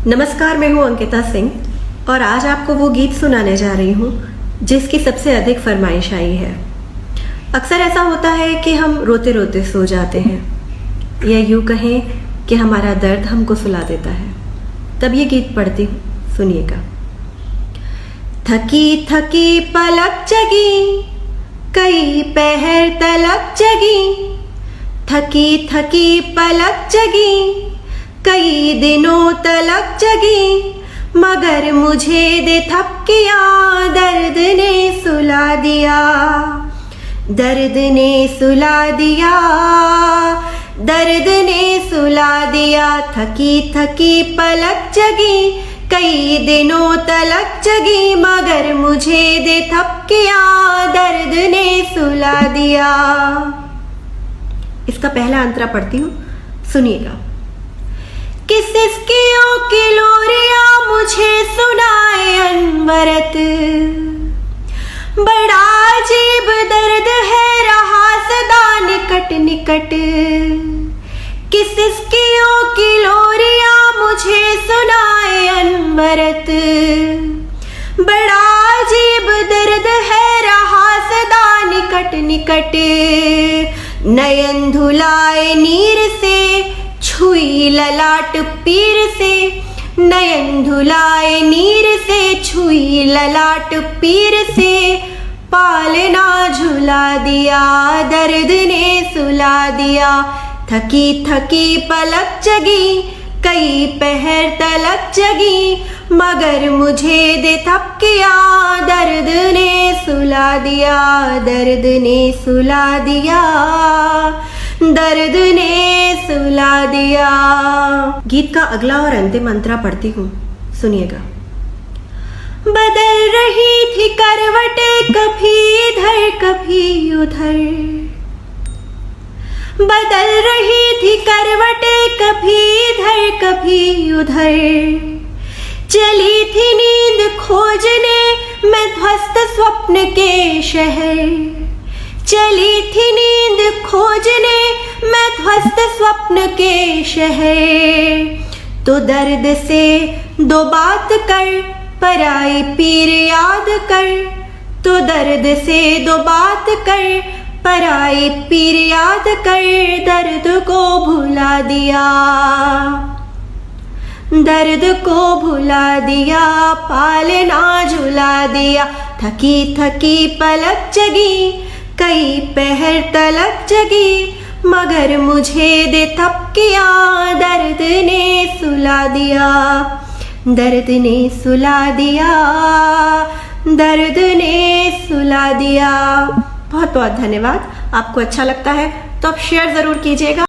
नमस्कार, मैं हूँ अंकिता सिंह और आज आपको वो गीत सुनाने जा रही हूँ जिसकी सबसे अधिक फरमाइश आई है। अक्सर ऐसा होता है कि हम रोते रोते सो जाते हैं या यूँ कहें कि हमारा दर्द हमको सुला देता है। तब ये गीत पढ़ती हूँ, सुनिएगा। थकी थकी पलक जगी, कई पहर तलक जगी, थकी थकी पलक जगी, कई दिनों तलक जगी, मगर मुझे दे थपकियाँ दर्द ने सुला दिया, दर्द ने सुला दिया, दर्द ने सुला दिया। थकी थकी पलक जगी, कई दिनों तलक जगी, मगर मुझे दे थपकियाँ दर्द ने सुला दिया। इसका पहला अंतरा पढ़ती हूँ, सुनिएगा। किसकियों की लोरिया मुझे सुनाए अनवरत, बड़ा अजीब दर्द है रहा सदा निकट निकट। किसकियों की लोरिया मुझे सुनाए अनवरत, बड़ा अजीब दर्द है रहा सदा निकट निकट। नयन धुलाए नीर से, छुई ललाट पीर से, नयन धुलाए नीर से, छुई ललाट पीर से, पालना झुला दिया, दर्द ने सुला दिया। थकी थकी पलक जगी, कई पहर तलक जगी, मगर मुझे दे थपकियाँ दर्द ने सुला दिया, दर्द ने सुला दिया, दर्द ने सुला दिया। गीत का अगला और अंतिम अंतरा पढ़ती हूँ, सुनिएगा। बदल रही थी करवटें कभी इधर कभी उधर, बदल रही थी करवटें कभी इधर कभी उधर। चली थी नींद खोजने मैं ध्वस्त स्वप्न के शहर, चली थी नींद खोजने मैं ध्वस्त स्वप्न के शहर। तो दर्द से दो बात कर, पराई पीर याद कर, तो दर्द से दो बात कर, पराई पीर याद कर, दर्द को भुला दिया, दर्द को भुला दिया, पालना झुला दिया। थकी थकी पलक जगी, कई पहर तलक जगी, मगर मुझे दे थपकियाँ दर्द ने सुला दिया, दर्द ने सुला दिया, दर्द ने सुला दिया। बहुत बहुत धन्यवाद। आपको अच्छा लगता है तो आप शेयर ज़रूर कीजिएगा।